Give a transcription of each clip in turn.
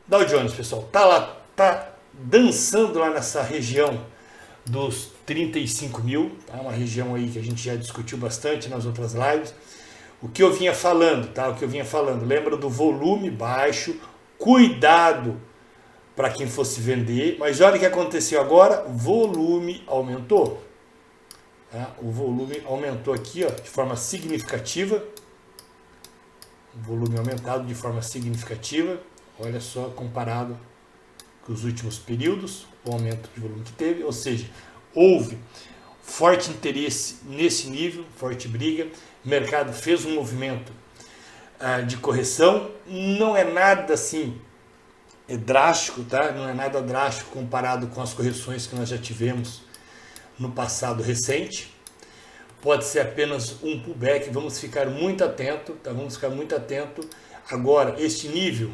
Dow Jones, pessoal, tá lá, tá dançando lá nessa região dos 35 mil, tá? Uma região aí que a gente já discutiu bastante nas outras lives. O que eu vinha falando, tá? O que eu vinha falando, lembra do volume baixo, cuidado para quem fosse vender, mas olha o que aconteceu agora, volume aumentou. Tá? O volume aumentou aqui, ó, de forma significativa. O volume aumentado de forma significativa. Olha só, comparado com os últimos períodos, o aumento de volume que teve, ou seja, houve forte interesse nesse nível, forte briga, o mercado fez um movimento de correção, não é nada assim drástico, tá? Não é nada drástico comparado com as correções que nós já tivemos no passado recente. Pode ser apenas um pullback, vamos ficar muito atento, tá? Vamos ficar muito atento. Agora, este nível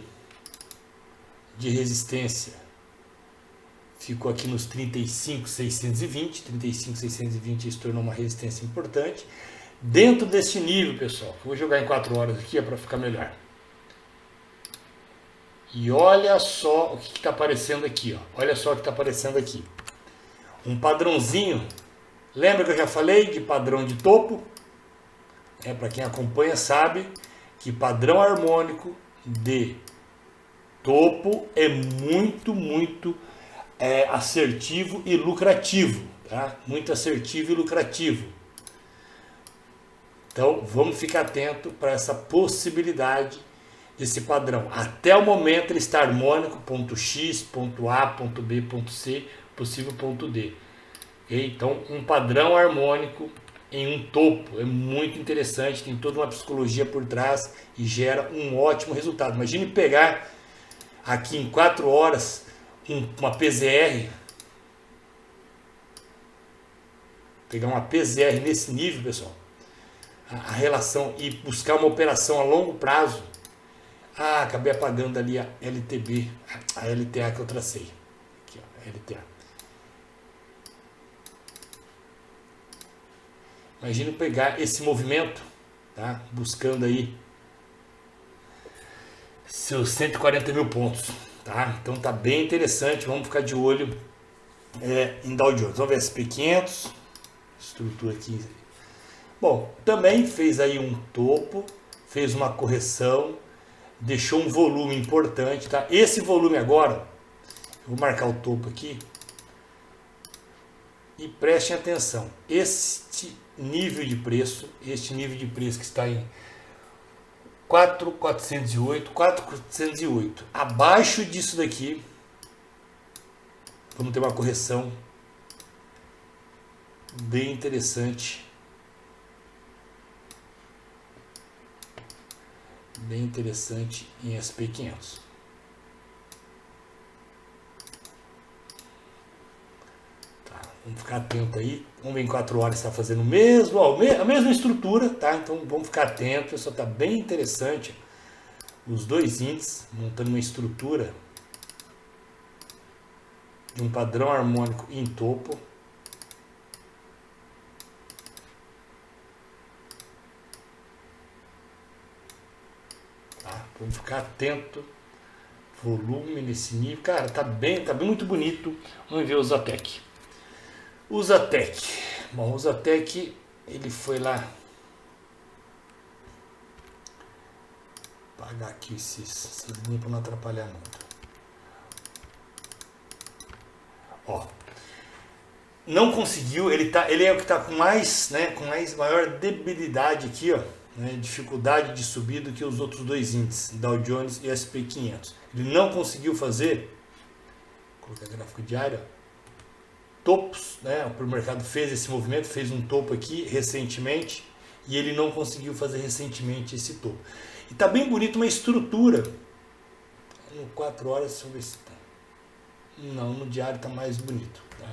de resistência ficou aqui nos 35.620, 35.620 se tornou uma resistência importante. Dentro deste nível, pessoal, vou jogar em 4 horas aqui para ficar melhor. E olha só o que está aparecendo aqui, ó. Olha só o que está aparecendo aqui. Um padrãozinho. Lembra que eu já falei de padrão de topo? Para quem acompanha sabe que padrão harmônico de topo é muito assertivo e lucrativo, tá? Muito assertivo e lucrativo. Então vamos ficar atento para essa possibilidade desse padrão. Até o momento ele está harmônico, ponto X, ponto A, ponto B, ponto C, possível ponto D. Okay? Então um padrão harmônico em um topo é muito interessante, tem toda uma psicologia por trás e gera um ótimo resultado. Imagine pegar aqui em 4 horas uma PZR, pegar uma PZR nesse nível, pessoal, a relação e buscar uma operação a longo prazo. Acabei apagando ali a LTB, a LTA que eu tracei. Aqui, ó, a LTA. Imagina pegar esse movimento, tá? Buscando aí seus 140 mil pontos, tá? Então tá bem interessante, vamos ficar de olho em Dow Jones. Vamos ver SP500, estrutura aqui. Bom, também fez aí um topo, fez uma correção, deixou um volume importante, tá? Esse volume agora, eu vou marcar o topo aqui e prestem atenção. Este nível de preço que está em 4.408, 4.408. Abaixo disso daqui, vamos ter uma correção bem interessante. Bem interessante em SP500. Tá, vamos ficar atento aí. Vamos ver em 4 horas está fazendo a mesma estrutura, tá? Então vamos ficar atento. Isso está bem interessante. Os dois índices montando uma estrutura de um padrão harmônico em topo. Vamos ficar atento. Volume nesse nível. Cara, tá bem muito bonito. Vamos ver o Zatec. O Zatec. Bom, o Zatec, ele foi lá. Vou apagar aqui esses linhas para não atrapalhar muito. Ó. Não conseguiu, ele é o que está com maior debilidade aqui, ó. Dificuldade de subir do que os outros dois índices, Dow Jones e SP500. Ele não conseguiu fazer, vou colocar gráfico diário, topos, o mercado fez esse movimento, fez um topo aqui recentemente e ele não conseguiu fazer recentemente esse topo. E tá bem bonito uma estrutura. No 4 horas, deixa eu ver se tá. Não, no diário tá mais bonito. Tá?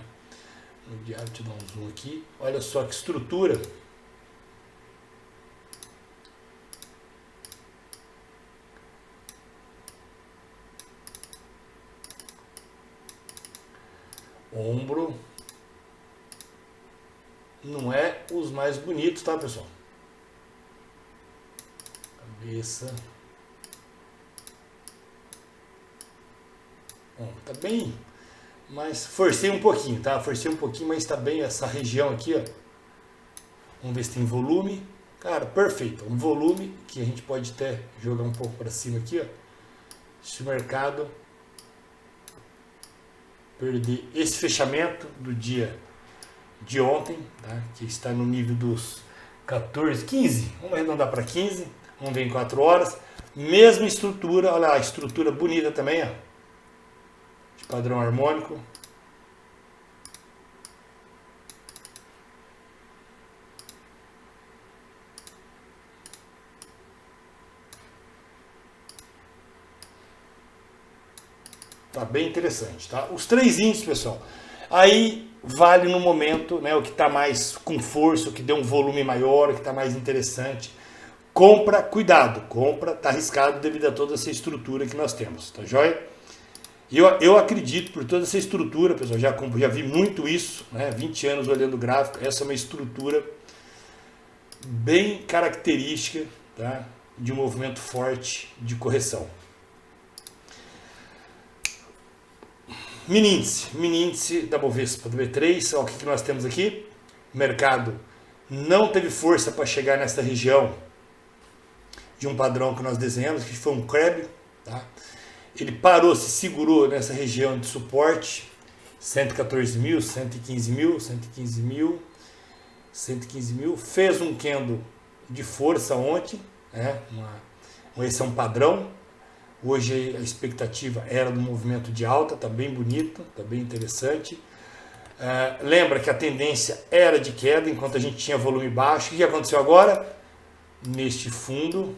No diário, deixa eu dar um zoom aqui. Olha só que estrutura. Ombro não é os mais bonitos, tá, pessoal? Cabeça. Bom, tá bem, mas forcei um pouquinho, tá? Forcei um pouquinho, mas está bem essa região aqui, ó. Vamos ver se tem volume. Cara, perfeito. Um volume que a gente pode até jogar um pouco para cima aqui, ó. Se o mercado perder esse fechamento do dia de ontem, tá? Que está no nível dos 14, 15, vamos arredondar para 15, vamos ver em 4 horas, mesma estrutura, olha lá, a estrutura bonita também, ó, de padrão harmônico. Tá bem interessante, tá? Os 3 índices, pessoal, aí vale no momento, né, o que está mais com força, o que deu um volume maior, o que está mais interessante. Compra, cuidado, compra, tá arriscado devido a toda essa estrutura que nós temos, tá joia? Eu acredito por toda essa estrutura, pessoal, já vi muito isso, né, 20 anos olhando o gráfico, essa é uma estrutura bem característica, tá, de um movimento forte de correção. Mini índice da Bovespa, do B3, ó, o que nós temos aqui? O mercado não teve força para chegar nessa região de um padrão que nós desenhamos, que foi um crab, tá? Ele parou, se segurou nessa região de suporte, 114 mil, 115 mil, 115 mil, 115 mil, fez um candle de força ontem, né? Esse é um padrão. Hoje a expectativa era do movimento de alta, está bem bonito, está bem interessante. Lembra que a tendência era de queda enquanto a gente tinha volume baixo. O que aconteceu agora? Neste fundo,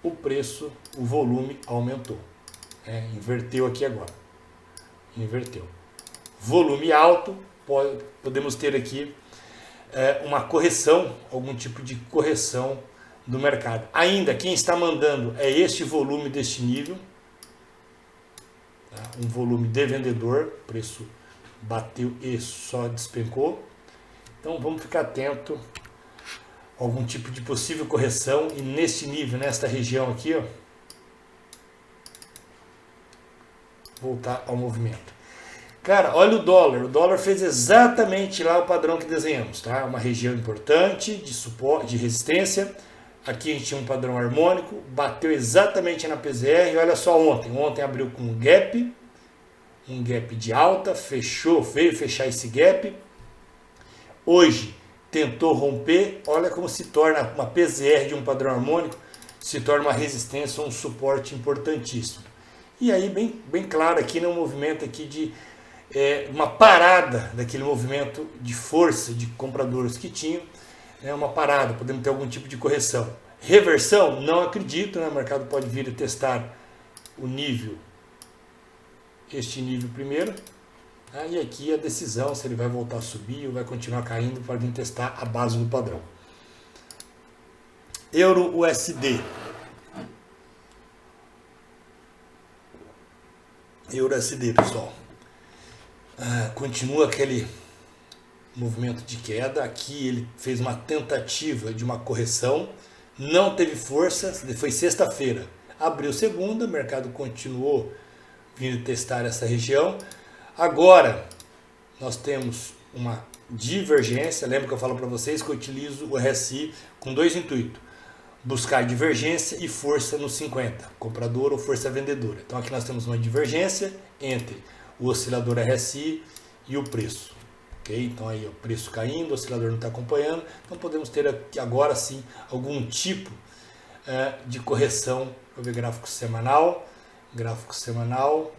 o preço, o volume aumentou. Inverteu aqui agora. Inverteu. Volume alto, podemos ter aqui uma correção, algum tipo de correção do mercado. Ainda quem está mandando é este volume deste nível, tá? Um volume de vendedor, preço bateu e só despencou. Então vamos ficar atento a algum tipo de possível correção e neste nível, nesta região aqui, ó, voltar ao movimento. Cara, olha o dólar fez exatamente lá o padrão que desenhamos, tá? Uma região importante de suporte, de resistência. Aqui a gente tinha um padrão harmônico, bateu exatamente na PZR, olha só ontem abriu com um gap de alta, fechou, veio fechar esse gap, hoje tentou romper, olha como se torna uma PZR de um padrão harmônico, se torna uma resistência, um suporte importantíssimo. E aí bem claro aqui no movimento aqui de uma parada daquele movimento de força de compradores que tinham, uma parada, podemos ter algum tipo de correção. Reversão? Não acredito, né? O mercado pode vir a testar o nível, este nível primeiro, tá? E aqui a decisão se ele vai voltar a subir ou vai continuar caindo para vir testar a base do padrão. Euro USD. Euro USD, pessoal. Continua aquele movimento de queda. Aqui ele fez uma tentativa de uma correção, não teve força, foi sexta-feira, abriu segunda, o mercado continuou vindo testar essa região. Agora nós temos uma divergência. Lembra que eu falo para vocês que eu utilizo o RSI com 2 intuitos: buscar divergência e força no 50, comprador ou força vendedora. Então aqui nós temos uma divergência entre o oscilador RSI e o preço. Okay? Então aí o preço caindo, o oscilador não está acompanhando, então podemos ter aqui agora sim algum tipo de correção. Vou ver gráfico semanal. Gráfico semanal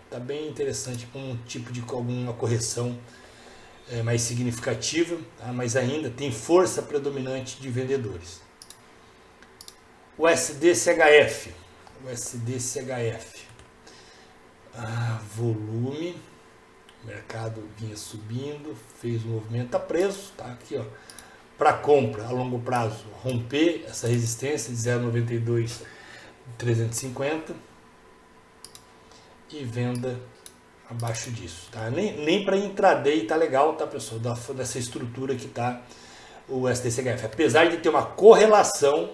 está bem interessante com um tipo de alguma correção mais significativa, tá? Mas ainda tem força predominante de vendedores. O USD-CHF, volume, o mercado vinha subindo, fez o movimento, está preso, tá aqui, ó, para compra a longo prazo, romper essa resistência de 0,92,350 e venda abaixo disso, tá? Nem para intraday tá legal, tá, pessoal, dessa estrutura que tá o USD-CHF, apesar de ter uma correlação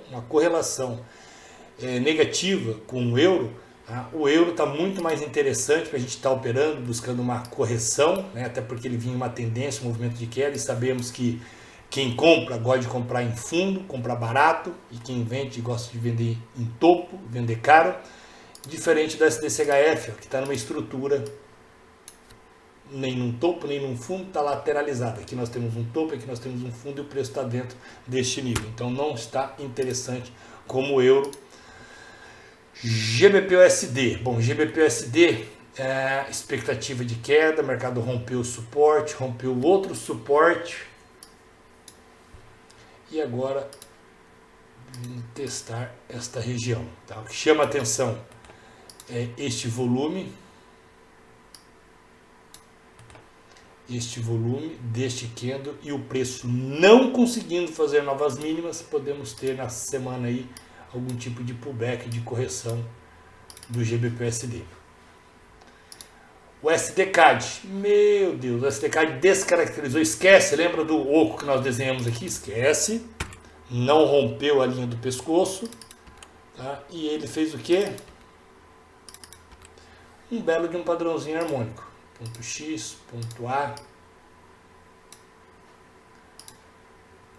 negativa com o euro, Tá? O euro está muito mais interessante para a gente estar operando, buscando uma correção, né? Até porque ele vinha em uma tendência, um movimento de queda, e sabemos que quem compra gosta de comprar em fundo, comprar barato, e quem vende gosta de vender em topo, vender caro, diferente do SDCHF, que está numa estrutura nem num topo, nem num fundo, está lateralizado. Aqui nós temos um topo, aqui nós temos um fundo e o preço está dentro deste nível. Então não está interessante como o euro. GBP-USD. Bom, GBP-USD, expectativa de queda, mercado rompeu o suporte, rompeu outro suporte. E agora vamos testar esta região. Tá? O que chama a atenção é este volume deste candle e o preço não conseguindo fazer novas mínimas. Podemos ter na semana aí algum tipo de pullback, de correção do GBP-USD. O SDCAD, meu Deus, o SDCAD descaracterizou, esquece, lembra do oco que nós desenhamos aqui? Esquece, não rompeu a linha do pescoço, tá? E ele fez o quê? Um belo de um padrãozinho harmônico, ponto X, ponto A,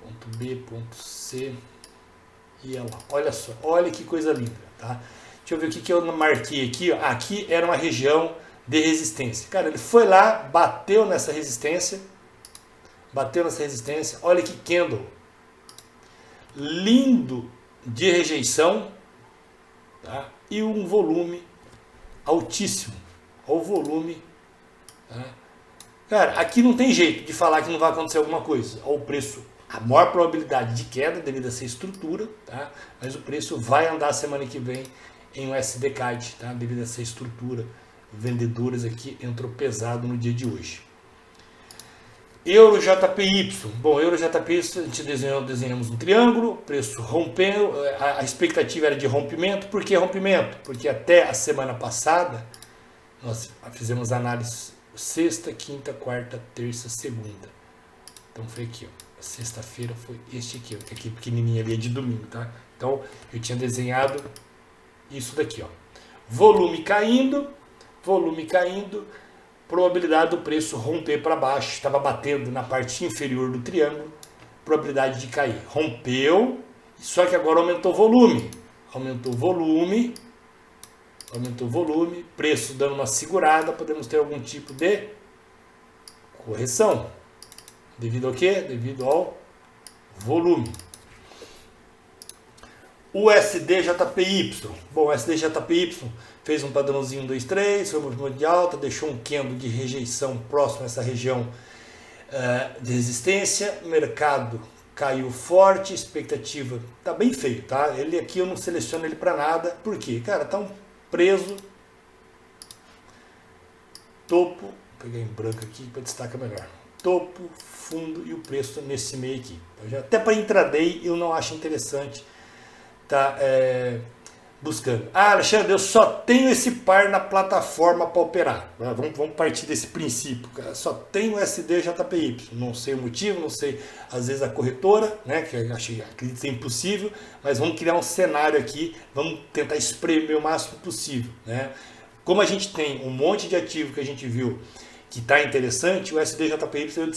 ponto B, ponto C, e olha lá, olha só, olha que coisa linda, tá? Deixa eu ver o que eu marquei aqui, ó. Aqui era uma região de resistência. Cara, ele foi lá, bateu nessa resistência, olha que candle lindo de rejeição, tá? E um volume altíssimo, olha o volume, tá? Cara, aqui não tem jeito de falar que não vai acontecer alguma coisa, olha o preço, a maior probabilidade de queda devido a essa estrutura, tá? Mas o preço vai andar semana que vem em USDCAD, tá? Devido a essa estrutura. Vendedores aqui entrou pesado no dia de hoje. Euro JPY. Bom, Euro JPY a gente desenhamos um triângulo, preço rompeu, a expectativa era de rompimento. Por que rompimento? Porque até a semana passada nós fizemos análise sexta, quinta, quarta, terça, segunda. Então foi aqui, ó. Sexta-feira foi este aqui, ó, que aqui pequenininho ali é de domingo, tá? Então eu tinha desenhado isso daqui, ó. Volume caindo, probabilidade do preço romper para baixo, estava batendo na parte inferior do triângulo, probabilidade de cair. Rompeu, só que agora aumentou o volume, preço dando uma segurada, podemos ter algum tipo de correção. Devido ao quê? Devido ao volume. O SDJPY. Bom, o SDJPY fez um padrãozinho 2, 3, foi um movimento de alta, deixou um candle de rejeição próximo a essa região de resistência. Mercado caiu forte, expectativa tá bem feio, tá? Ele aqui eu não seleciono ele para nada, por quê? Cara, tá um preso, topo, vou pegar em branco aqui para destacar melhor. Topo, fundo e o preço nesse meio aqui. Até para intraday eu não acho interessante tá buscando. Ah, Alexandre, eu só tenho esse par na plataforma para operar. Vamos partir desse princípio, cara. Só tenho SDJPY. Não sei o motivo, não sei, às vezes a corretora, né, que eu acredito ser impossível, mas vamos criar um cenário aqui, vamos tentar espremer o máximo possível, né? Como a gente tem um monte de ativo que a gente viu que está interessante, o SDJPY eu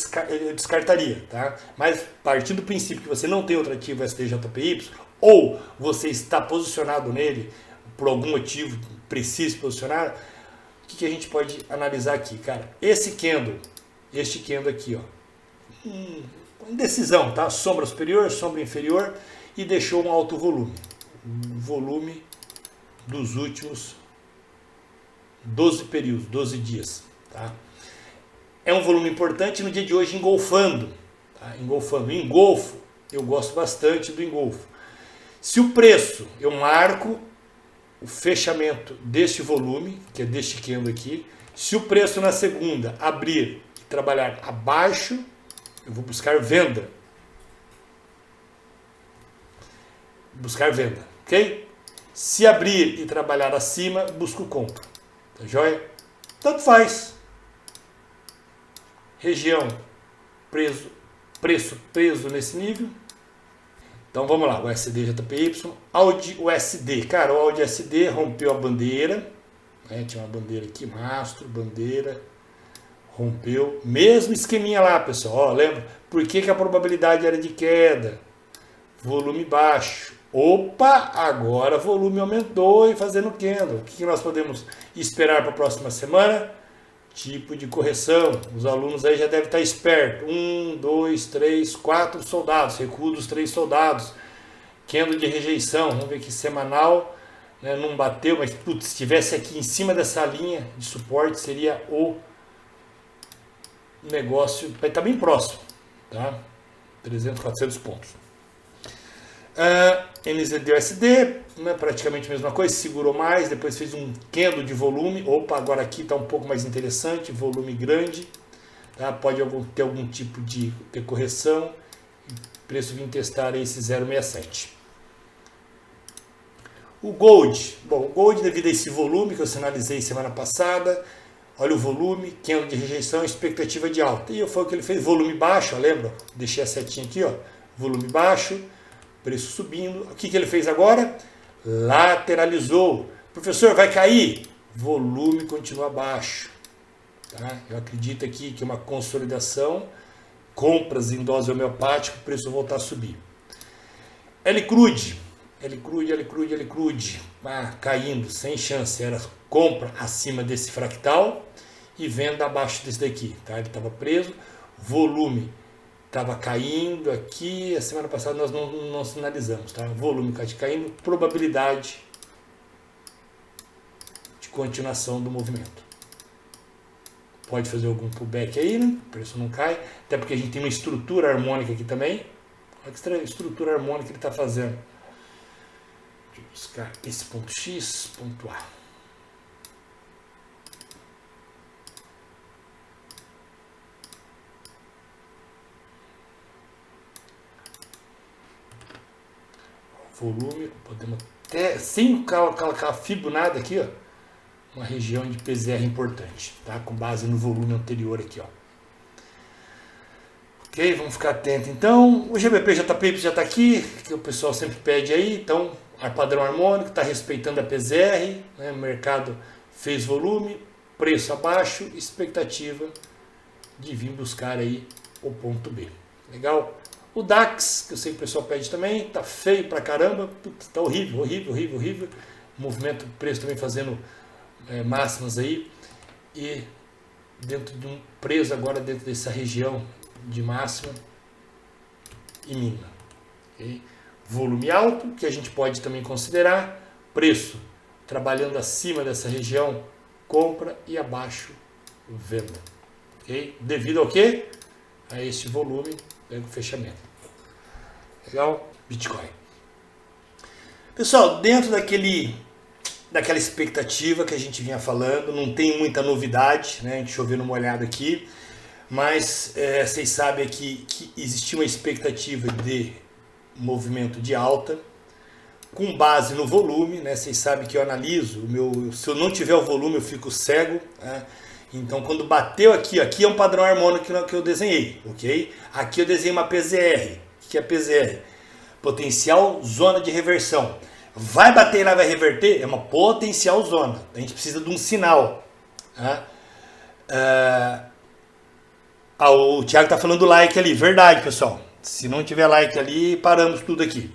descartaria, tá? Mas partindo do princípio que você não tem outro ativo SDJPY, ou você está posicionado nele por algum motivo, precisa posicionar, o que a gente pode analisar aqui, cara? Este candle aqui, ó, indecisão, tá? Sombra superior, sombra inferior e deixou um alto volume. O volume dos últimos 12 períodos, 12 dias, tá? É um volume importante no dia de hoje engolfando, tá? Engolfo, eu gosto bastante do engolfo. Se o preço, eu marco o fechamento deste volume, que é deste candle aqui. Se o preço na segunda abrir e trabalhar abaixo, eu vou buscar venda. Ok? Se abrir e trabalhar acima, busco compra. Tá joia? Tanto faz. Região preço preso nesse nível. Então vamos lá, USD, JPY, Audi USD. Cara, o Audi USD rompeu a bandeira, né? Tinha uma bandeira aqui, mastro, bandeira, rompeu. Mesmo esqueminha lá, pessoal. Ó, lembra? Por que a probabilidade era de queda? Volume baixo. Opa, agora o volume aumentou e fazendo candle. O que nós podemos esperar para a próxima semana? Tipo de correção. Os alunos aí já devem estar espertos. 1, 2, 3, 4 soldados. Recuo dos 3 soldados. Candle de rejeição. Vamos ver aqui semanal. Né, não bateu, mas putz, se estivesse aqui em cima dessa linha de suporte, seria o negócio. Vai estar bem próximo. Tá? 300, 400 pontos. NZD-USD, né, praticamente a mesma coisa, segurou mais, depois fez um candle de volume. Opa, agora aqui está um pouco mais interessante, volume grande, tá? Pode ter algum tipo de correção. Preço vim testar esse 0,67. O Gold, bom, o Gold devido a esse volume que eu sinalizei semana passada, olha o volume, candle de rejeição, expectativa de alta. E foi o que ele fez, volume baixo, ó, lembra? Deixei a setinha aqui, ó, volume baixo. Preço subindo. O que ele fez agora? Lateralizou. Professor, vai cair? Volume continua baixo. Tá? Eu acredito aqui que uma consolidação, compras em dose homeopática, o preço voltar a subir. L-Crude. Caindo, sem chance. Era compra acima desse fractal e venda abaixo desse daqui. Tá? Ele estava preso. Volume estava caindo aqui, a semana passada nós não sinalizamos, tá? Volume caindo, probabilidade de continuação do movimento. Pode fazer algum pullback aí, né? O preço não cai, até porque a gente tem uma estrutura harmônica aqui também. Olha que estrutura harmônica ele está fazendo. Deixa eu buscar esse ponto X, ponto A. Volume, podemos até, sem colocar Fibonacci aqui, ó, uma região de PZR importante, tá? Com base no volume anterior aqui, ó. Ok, vamos ficar atento então. O GBP JPY já está aqui, que o pessoal sempre pede aí, então, padrão harmônico, está respeitando a PZR, né? O mercado fez volume, preço abaixo, expectativa de vir buscar aí o ponto B. Legal? O DAX, que eu sei que o pessoal pede também, tá feio pra caramba, tá horrível. Movimento, preço também fazendo máximas aí. E dentro de preso agora dentro dessa região de máxima e mínima. Okay? Volume alto, que a gente pode também considerar. Preço trabalhando acima dessa região, compra, e abaixo, venda. Okay? Devido ao quê? A esse volume, pega o fechamento. Legal? Bitcoin. Pessoal, dentro daquela expectativa que a gente vinha falando, não tem muita novidade, né? Deixa eu ver uma olhada aqui, mas vocês sabem aqui que existia uma expectativa de movimento de alta, com base no volume, né? Vocês sabem que eu analiso, se eu não tiver o volume eu fico cego, né? Então quando bateu aqui é um padrão harmônico que eu desenhei, ok? Aqui eu desenhei uma PZR. O que é PZR? Potencial zona de reversão. Vai bater lá, vai reverter? É uma potencial zona. A gente precisa de um sinal. Tá? O Thiago tá falando like ali. Verdade, pessoal. Se não tiver like ali, paramos tudo aqui.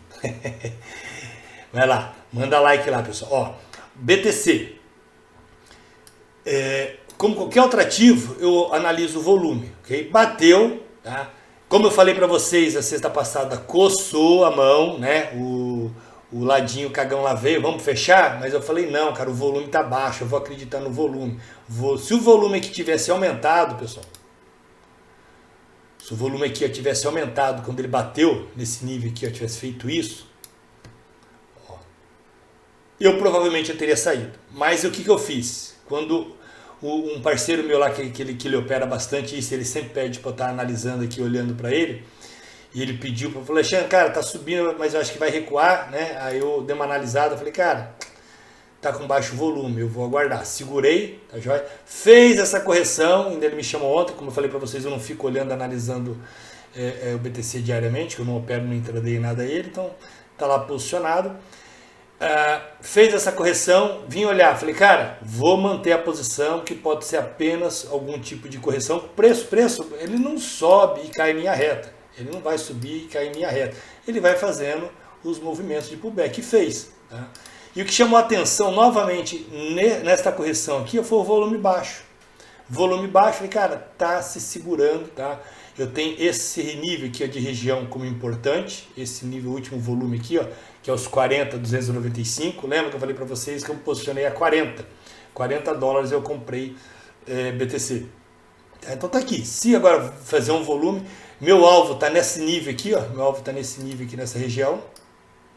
Vai lá, manda like lá, pessoal. Ó, BTC. Como qualquer outro ativo, eu analiso o volume. Okay? Bateu, tá? Como eu falei para vocês, a sexta passada coçou a mão, né? O ladinho, o cagão lá veio, vamos fechar? Mas eu falei, não, cara, o volume tá baixo, eu vou acreditar no volume. Se o volume aqui tivesse aumentado, pessoal, se o volume aqui tivesse aumentado quando ele bateu nesse nível aqui, eu tivesse feito isso, ó, eu provavelmente teria saído. Mas o que eu fiz? Quando um parceiro meu lá, que ele opera bastante isso, ele sempre pede para eu estar analisando aqui, olhando para ele, e ele pediu, eu falei, Alexandre, cara, tá subindo, mas eu acho que vai recuar, né? Aí eu dei uma analisada, falei, cara, tá com baixo volume, eu vou aguardar. Segurei, tá joia? Fez essa correção, ainda ele me chamou ontem, como eu falei para vocês, eu não fico olhando, analisando o BTC diariamente, que eu não opero no intraday nada ele, então tá lá posicionado. Fez essa correção, vim olhar, falei, cara, vou manter a posição, que pode ser apenas algum tipo de correção. Preço, ele não sobe e cai em linha reta. Ele não vai subir e cair em linha reta. Ele vai fazendo os movimentos de pullback, e fez. Tá? E o que chamou a atenção novamente nesta correção aqui foi o volume baixo. Volume baixo, falei, cara, tá se segurando, tá? Eu tenho esse nível aqui de região como importante, esse nível, último volume aqui, ó, que é os 40,295. Lembra que eu falei para vocês que eu me posicionei a 40 dólares eu comprei BTC. Então tá aqui. Se agora fazer um volume, meu alvo tá nesse nível aqui, ó, meu alvo tá nesse nível aqui nessa região.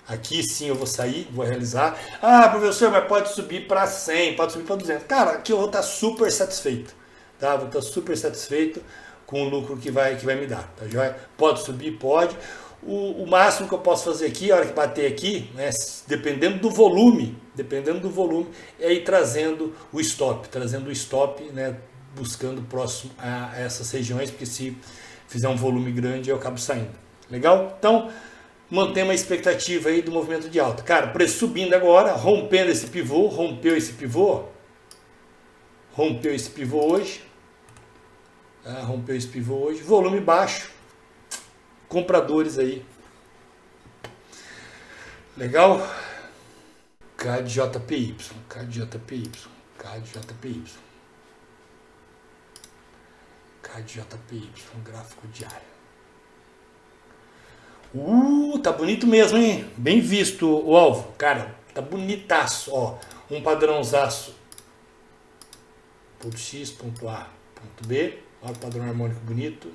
Aqui sim eu vou sair, vou realizar. Ah, professor, mas pode subir para 100, pode subir para 200. Cara, aqui eu vou estar super satisfeito, tá? Vou estar super satisfeito com o lucro que vai me dar, tá joia? Pode subir, pode. O máximo que eu posso fazer aqui, a hora que bater aqui, né, dependendo do volume, é ir trazendo o stop, né, buscando próximo a essas regiões, porque se fizer um volume grande eu acabo saindo. Legal? Então, mantém uma expectativa aí do movimento de alta. Cara, preço subindo agora, rompendo esse pivô, rompeu esse pivô hoje. Rompeu esse pivô hoje, volume baixo, compradores aí. Legal? KDJPY, gráfico diário. Tá bonito mesmo, hein? Bem visto o alvo. Cara, tá bonitaço, ó. Um padrãozaço. Ponto X, ponto A, ponto B. Olha o padrão harmônico bonito.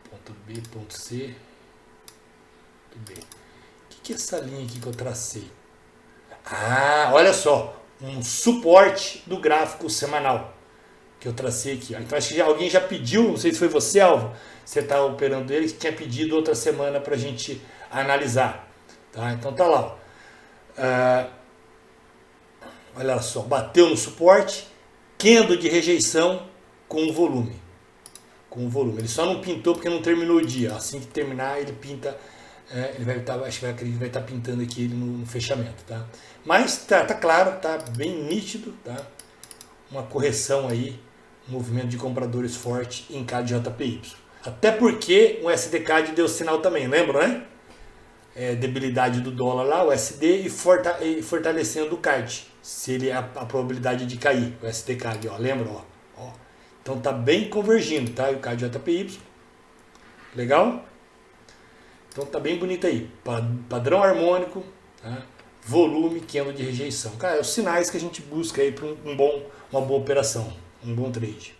Ponto B, ponto C. Ponto B. O que é essa linha aqui que eu tracei? Olha só. Um suporte do gráfico semanal que eu tracei aqui. Então acho que alguém já pediu, não sei se foi você, Alvo, você está operando ele, que tinha pedido outra semana para a gente analisar. Tá? Então tá lá. Olha só, bateu no suporte, candle de rejeição com o volume. Ele só não pintou porque não terminou o dia. Assim que terminar, ele pinta. Ele vai estar, acredito que vai estar pintando aqui ele no fechamento, tá? Mas tá claro, tá bem nítido, tá? Uma correção aí, um movimento de compradores forte em KDJPY. Até porque o SDCAD deu sinal também, lembra, né? Debilidade do dólar lá, o SD, e fortalecendo o CAD, se ele a probabilidade de cair, o SDCAD, ó, lembra, ó. Então tá bem convergindo, tá? E o KDJPY, legal? Então tá bem bonito aí, padrão harmônico, tá? Volume, candle de rejeição. Cara, é os sinais que a gente busca aí para uma boa operação, um bom trade.